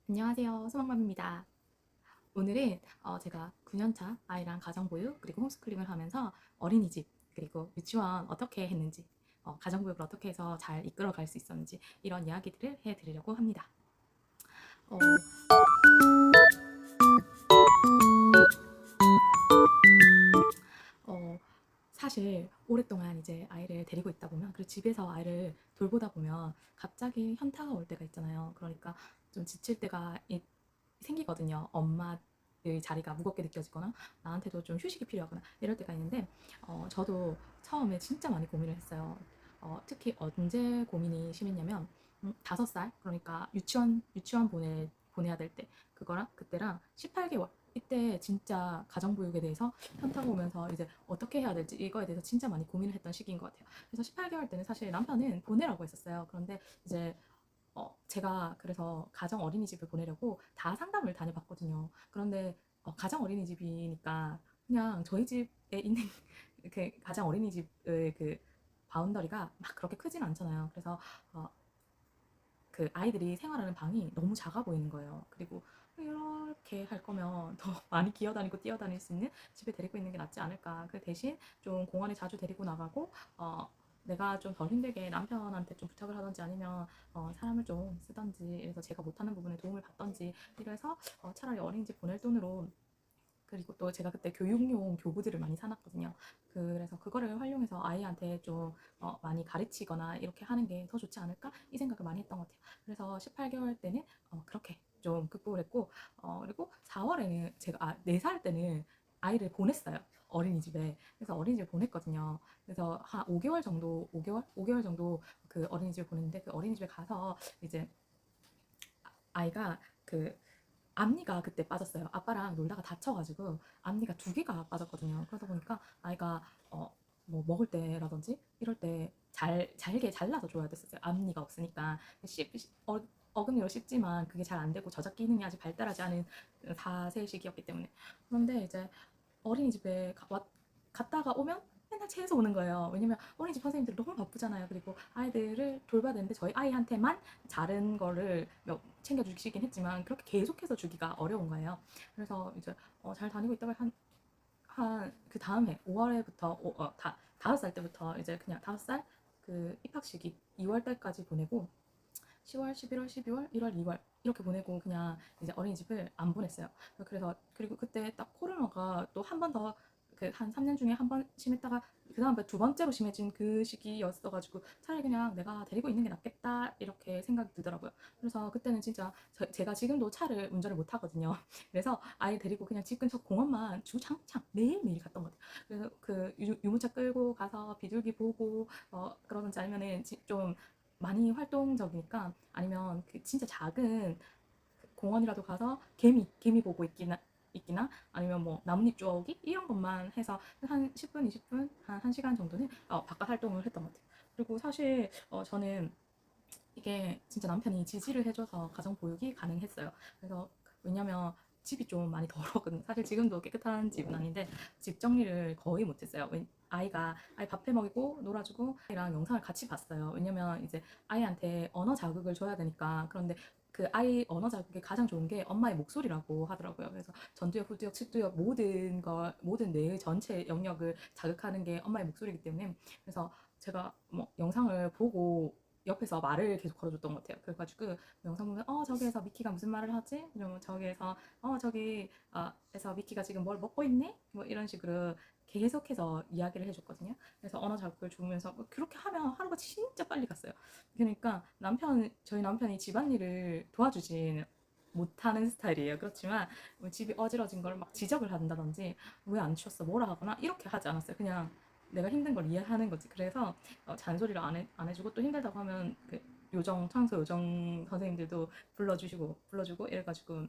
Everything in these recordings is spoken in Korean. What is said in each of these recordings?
안녕하세요. 소망맘입니다. 오늘은 제가 9년차 아이랑 가정보육 그리고 홈스쿨링을 하면서 어린이집 그리고 유치원 어떻게 했는지 가정보육을 어떻게 해서 잘 이끌어갈 수 있었는지 이런 이야기들을 해드리려고 합니다. 어, 어, 사실 오랫동안 이제 아이를 데리고 있다 보면 그리고 집에서 아이를 돌보다 보면 갑자기 현타가 올 때가 있잖아요. 그러니까 좀 지칠 때가 생기거든요. 엄마의 자리가 무겁게 느껴지거나 나한테도 좀 휴식이 필요하거나 이럴 때가 있는데 저도 처음에 진짜 많이 고민을 했어요. 특히 언제 고민이 심했냐면 5살 그러니까 유치원 보내야 될 때 그거랑 그때랑 18개월 이때 진짜 가정보육에 대해서 현타가 오면서 이제 어떻게 해야 될지 이거에 대해서 진짜 많이 고민을 했던 시기인 것 같아요. 그래서 18개월 때는 사실 남편은 보내라고 했었어요. 그런데 이제 제가 그래서 가정 어린이집을 보내려고 다 상담을 다녀봤거든요. 그런데 가정 어린이집이니까 그냥 저희 집에 있는 그 가정 어린이집의 그 바운더리가 막 그렇게 크진 않잖아요. 그래서 어, 그 아이들이 생활하는 방이 너무 작아 보이는 거예요. 그리고 이렇게 할 거면 더 많이 기어다니고 뛰어다닐 수 있는 집에 데리고 있는 게 낫지 않을까. 그 대신 좀 공원에 자주 데리고 나가고 내가 좀 덜 힘들게 남편한테 좀 부탁을 하던지 아니면 사람을 좀 쓰던지 이래서 제가 못하는 부분에 도움을 받던지 이래서 차라리 어린이집 보낼 돈으로 그리고 또 제가 그때 교육용 교구들을 많이 사놨거든요. 그래서 그거를 활용해서 아이한테 좀 많이 가르치거나 이렇게 하는 게 더 좋지 않을까? 이 생각을 많이 했던 것 같아요. 그래서 18개월 때는 그렇게 좀 극복을 했고, 그리고 4월에는 제가, 4살 때는 아이를 보냈어요. 어린이집에. 그래서 어린이집에 보냈거든요. 그래서 한 5개월 정도, 5개월 정도 그 어린이집에 보냈는데 그 어린이집에 가서 이제 아이가 그 앞니가 그때 빠졌어요. 아빠랑 놀다가 다쳐가지고 앞니가 2개가 빠졌거든요. 그러다 보니까 아이가 뭐 먹을 때라든지 이럴 때 잘게 잘라서 줘야 됐었어요. 앞니가 없으니까 어금니로 씹지만 그게 잘 안 되고 저작 기능이 아직 발달하지 않은 4세 시기였기 때문에. 그런데 이제 어린이집에 갔다가 오면 맨날 체해서 오는 거예요. 왜냐면 어린이집 선생님들이 너무 바쁘잖아요. 그리고 아이들을 돌봐야 되는데 저희 아이한테만 자른 거를 챙겨주시긴 했지만 그렇게 계속해서 주기가 어려운 거예요. 그래서 이제 잘 다니고 있다가 한 그 다음해 5월에부터 5살 때부터 이제 그냥 5살 그 입학 시기 2월 달까지 보내고 10월, 11월, 12월, 1월, 2월 이렇게 보내고 그냥 이제 어린이집을 안 보냈어요. 그래서 그리고 그때 딱 코로나가 또 한 번 더 그 한 3년 중에 한 번 심했다가 그 다음에 2번째로 심해진 그 시기였어가지고 차라리 그냥 내가 데리고 있는 게 낫겠다 이렇게 생각이 들더라고요. 그래서 그때는 진짜 제가 지금도 차를 운전을 못 하거든요. 그래서 아이 데리고 그냥 집 근처 공원만 주장창 매일매일 갔던 것 같아요. 그래서 그 유모차 끌고 가서 비둘기 보고 그러든지 아니면은 좀 많이 활동적이니까 아니면 그 진짜 작은 공원이라도 가서 개미 보고 있기나 아니면 뭐 나뭇잎 주워오기 이런 것만 해서 한 10분, 20분, 한 1시간 정도는 바깥 활동을 했던 것 같아요. 그리고 사실 저는 이게 진짜 남편이 지지를 해줘서 가정보육이 가능했어요. 그래서 왜냐면 집이 좀 많이 더러웠거든요. 사실 지금도 깨끗한 집은 아닌데 집 정리를 거의 못했어요. 아이 밥해 먹이고 놀아주고 아이랑 영상을 같이 봤어요. 왜냐면 이제 아이한테 언어 자극을 줘야 되니까. 그런데 그 아이 언어 자극에 가장 좋은 게 엄마의 목소리라고 하더라고요. 그래서 전두엽, 후두엽, 측두엽 모든 뇌의 전체 영역을 자극하는 게 엄마의 목소리이기 때문에 그래서 제가 뭐 영상을 보고 옆에서 말을 계속 걸어줬던 것 같아요. 그래가지고 영상 보면 저기에서 미키가 무슨 말을 하지? 그러면 저기에서 저기 에서 미키가 지금 뭘 먹고 있네? 뭐 이런 식으로 계속해서 이야기를 해줬거든요. 그래서 언어 자극을 주면서 그렇게 하면 하루가 진짜 빨리 갔어요. 그러니까 저희 남편이 집안일을 도와주진 못하는 스타일이에요. 그렇지만 뭐 집이 어지러진 걸 막 지적을 한다든지 왜 안 치웠어 뭐라 하거나 이렇게 하지 않았어요. 그냥 내가 힘든 걸 이해하는 거지. 그래서 잔소리를 안 해주고 또 힘들다고 하면 그 청소 요정 선생님들도 불러주고 이래가지고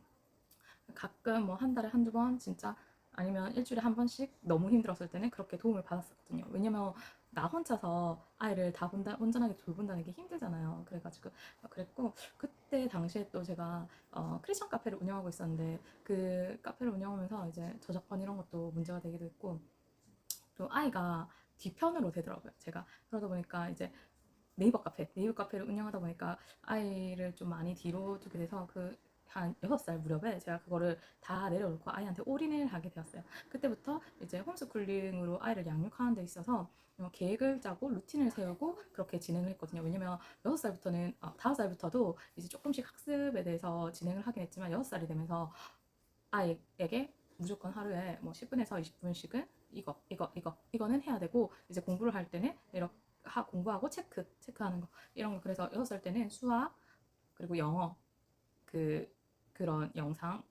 가끔 뭐 한 달에 한두 번 진짜 아니면 일주일에 한 번씩 너무 힘들었을 때는 그렇게 도움을 받았었거든요. 왜냐면 나 혼자서 아이를 다 온전하게 돌본다는 게 힘들잖아요. 그래가지고 그랬고 그때 당시에 또 제가 크리스천 카페를 운영하고 있었는데 그 카페를 운영하면서 이제 저작권 이런 것도 문제가 되기도 했고 또 아이가 뒤편으로 되더라고요. 제가 그러다 보니까 이제 네이버 카페를 운영하다 보니까 아이를 좀 많이 뒤로 두게 돼서 그 한 6살 무렵에 제가 그거를 다 내려놓고 아이한테 올인을 하게 되었어요. 그때부터 이제 홈스쿨링으로 아이를 양육하는 데 있어서 계획을 짜고 루틴을 세우고 그렇게 진행을 했거든요. 왜냐면 6살부터는 5살부터도 이제 조금씩 학습에 대해서 진행을 하긴 했지만 6살이 되면서 아이에게 무조건 하루에 뭐 10분에서 20분씩은 이거는 해야 되고, 이제 공부를 할 때는 이렇게 공부하고 체크하는 거 이런 거. 그래서 6살 때는 수학 그리고 영어, 그 그런 영상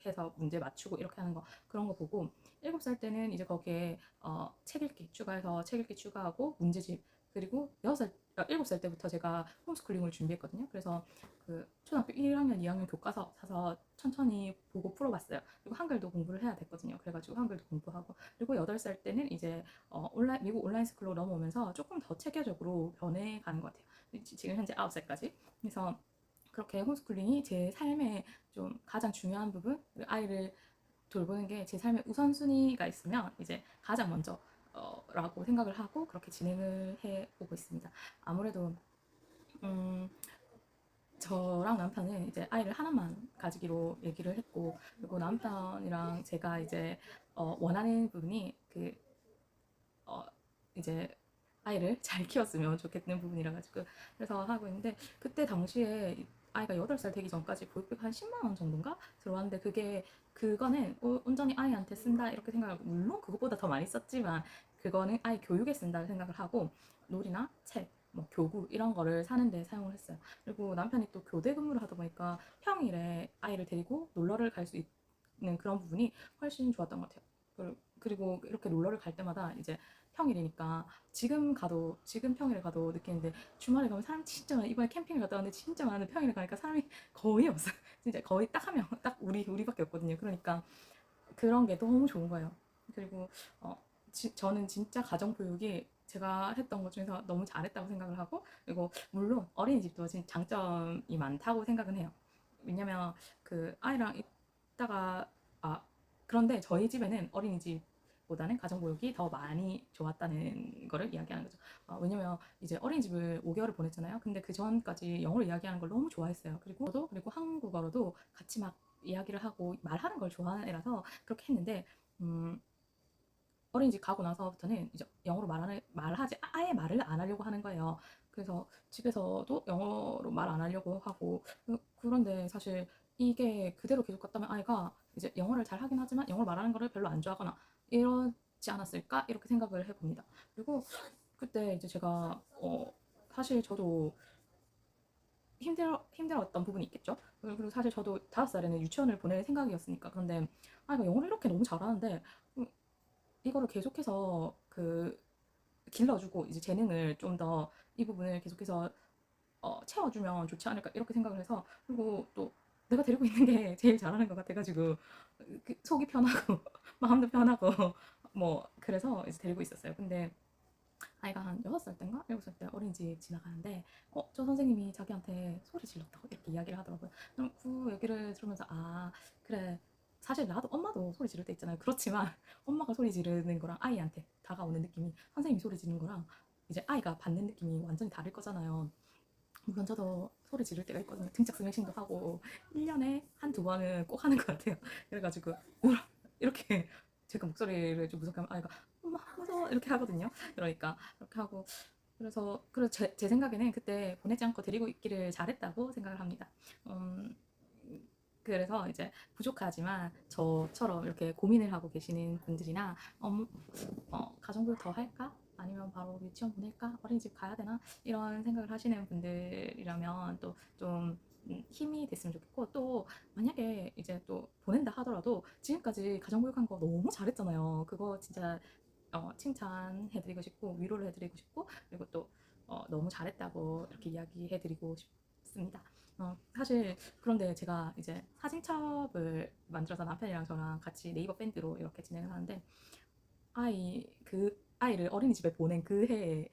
해서 문제 맞추고 이렇게 하는 거, 그런 거 보고, 7살 때는 이제 거기에 책 읽기 추가해서 책 읽기 추가하고 문제집. 그리고 7살 때부터 제가 홈스쿨링을 준비했거든요. 그래서 그 초등학교 1학년, 2학년 교과서 사서 천천히 보고 풀어봤어요. 그리고 한글도 공부를 해야 됐거든요. 그래가지고 한글도 공부하고, 그리고 8살 때는 이제 미국 온라인 스쿨로 넘어오면서 조금 더 체계적으로 변해가는 것 같아요. 지금 현재 9살까지. 그래서 그렇게 홈스쿨링이 제 삶의 좀 가장 중요한 부분, 아이를 돌보는 게 제 삶의 우선순위가 있으면 이제 가장 먼저 라고 생각을 하고 그렇게 진행을 해오고 있습니다. 아무래도 음, 저랑 남편은 이제 아이를 하나만 가지기로 얘기를 했고, 그리고 남편이랑 제가 이제 원하는 부분이 어, 이제 아이를 잘 키웠으면 좋겠는 부분이라 가지고 그래서 하고 있는데, 그때 당시에 아이가 8살 되기 전까지 보육비 한 10만 원 정도인가 들어왔는데, 그거는 온전히 아이한테 쓴다 이렇게 생각하고, 물론 그것보다 더 많이 썼지만 그거는 아이 교육에 쓴다 생각을 하고, 놀이나 책, 뭐 교구 이런 거를 사는데 사용을 했어요. 그리고 남편이 또 교대 근무를 하다 보니까 평일에 아이를 데리고 놀러를 갈 수 있는 그런 부분이 훨씬 좋았던 것 같아요. 그리고 이렇게 놀러를 갈 때마다 이제 평일이니까, 지금 평일에 가도 느끼는데, 주말에 가면 사람 진짜 많아. 이번에 캠핑을 갔다 왔는데 진짜 많은데 평일에 가니까 사람이 거의 없어요. 진짜 거의 딱 한 명, 딱 우리밖에 없거든요. 그러니까 그런 게 너무 좋은 거예요. 그리고 저는 진짜 가정교육이 제가 했던 것 중에서 너무 잘했다고 생각을 하고, 그리고 물론 어린이집도 진짜 장점이 많다고 생각은 해요. 왜냐면 아이랑 있다가 그런데 저희 집에는 어린이집보다는 가정교육이 더 많이 좋았다는 거를 이야기하는 거죠. 왜냐면 이제 어린이집을 5개월을 보냈잖아요. 근데 그 전까지 영어로 이야기하는 걸 너무 좋아했어요. 그리고 한국어로도 같이 막 이야기를 하고 말하는 걸 좋아하는 애라서 그렇게 했는데, 음, 어린이집 가고 나서부터는 이제 영어로 말하지, 아예 말을 안 하려고 하는 거예요. 그래서 집에서도 영어로 말 안 하려고 하고, 그런데 사실 이게 그대로 계속 갔다면 아이가 이제 영어를 잘 하긴 하지만 영어를 말하는 거를 별로 안 좋아하거나 이러지 않았을까 이렇게 생각을 해봅니다. 그리고 그때 이제 제가 사실 저도 힘들었던 부분이 있겠죠. 그리고 사실 저도 5살에는 유치원을 보낼 생각이었으니까. 그런데 아이가 영어를 이렇게 너무 잘하는데, 이거를 계속해서 길러주고 이제 재능을 좀 더 이 부분을 계속해서 채워주면 좋지 않을까 이렇게 생각을 해서, 그리고 또 내가 데리고 있는 게 제일 잘하는 것 같아가지고 속이 편하고 마음도 편하고 뭐 그래서 이제 데리고 있었어요. 근데 아이가 한 6살 때인가 7살 때 어린이집 지나가는데 저 선생님이 자기한테 소리 질렀다고 이렇게 이야기를 하더라고요. 그럼 그 얘기를 들으면서 그래, 사실 나도 엄마도 소리 지를 때 있잖아요. 그렇지만 엄마가 소리 지르는 거랑 아이한테 다가오는 느낌이, 선생님이 소리 지르는 거랑 이제 아이가 받는 느낌이 완전히 다를 거잖아요. 물론 저도 소리 지를 때가 있거든요. 등짝 스매싱도 하고 1년에 한두 번은 꼭 하는 것 같아요. 그래가지고 이렇게 제가 목소리를 좀 무섭게 하면 아이가 엄마 무서워 이렇게 하거든요. 그러니까 그렇게 하고, 그래서 제 생각에는 그때 보내지 않고 데리고 있기를 잘했다고 생각을 합니다. 음, 그래서 이제 부족하지만 저처럼 이렇게 고민을 하고 계시는 분들이나 가정교육 더 할까? 아니면 바로 유치원 보낼까? 어린이집 가야 되나? 이런 생각을 하시는 분들이라면 또 좀 힘이 됐으면 좋겠고, 또 만약에 이제 또 보낸다 하더라도 지금까지 가정교육한 거 너무 잘했잖아요. 그거 진짜 칭찬해드리고 싶고 위로를 해드리고 싶고, 그리고 또 너무 잘했다고 이렇게 이야기해드리고 싶습니다. 사실 그런데 제가 이제 사진첩을 만들어서 남편이랑 저랑 같이 네이버 밴드로 이렇게 진행을 하는데, 아이를 어린이집에 보낸 그 해에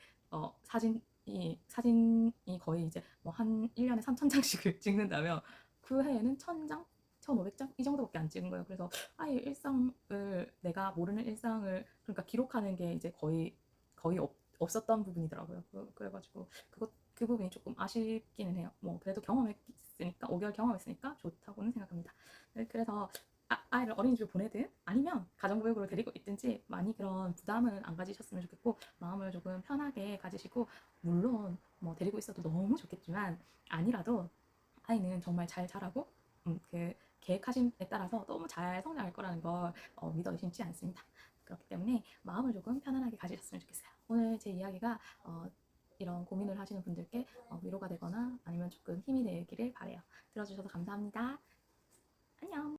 사진이 거의 이제 뭐 한 1년에 3,000장씩을 찍는다면, 그 해에는 1,000장, 1,500장 이 정도밖에 안 찍은 거예요. 그래서 아이의 일상을, 내가 모르는 일상을 그러니까 기록하는 게 이제 거의 없었던 부분이더라고요. 그래가지고 그 부분이 조금 아쉽기는 해요. 뭐 그래도 경험했으니까 5개월 경험했으니까 좋다고는 생각합니다. 네, 그래서 아이를 어린이집을 보내든 아니면 가정교육으로 데리고 있든지 많이 그런 부담은 안 가지셨으면 좋겠고 마음을 조금 편하게 가지시고 물론 뭐 데리고 있어도 너무 좋겠지만 아니라도 아이는 정말 잘 자라고 그 계획하심에 따라서 너무 잘 성장할 거라는 걸 믿어 의심치 않습니다. 그렇기 때문에 마음을 조금 편안하게 가지셨으면 좋겠어요. 오늘 제 이야기가 이런 고민을 하시는 분들께 위로가 되거나 아니면 조금 힘이 되기를 바래요. 들어주셔서 감사합니다. 안녕.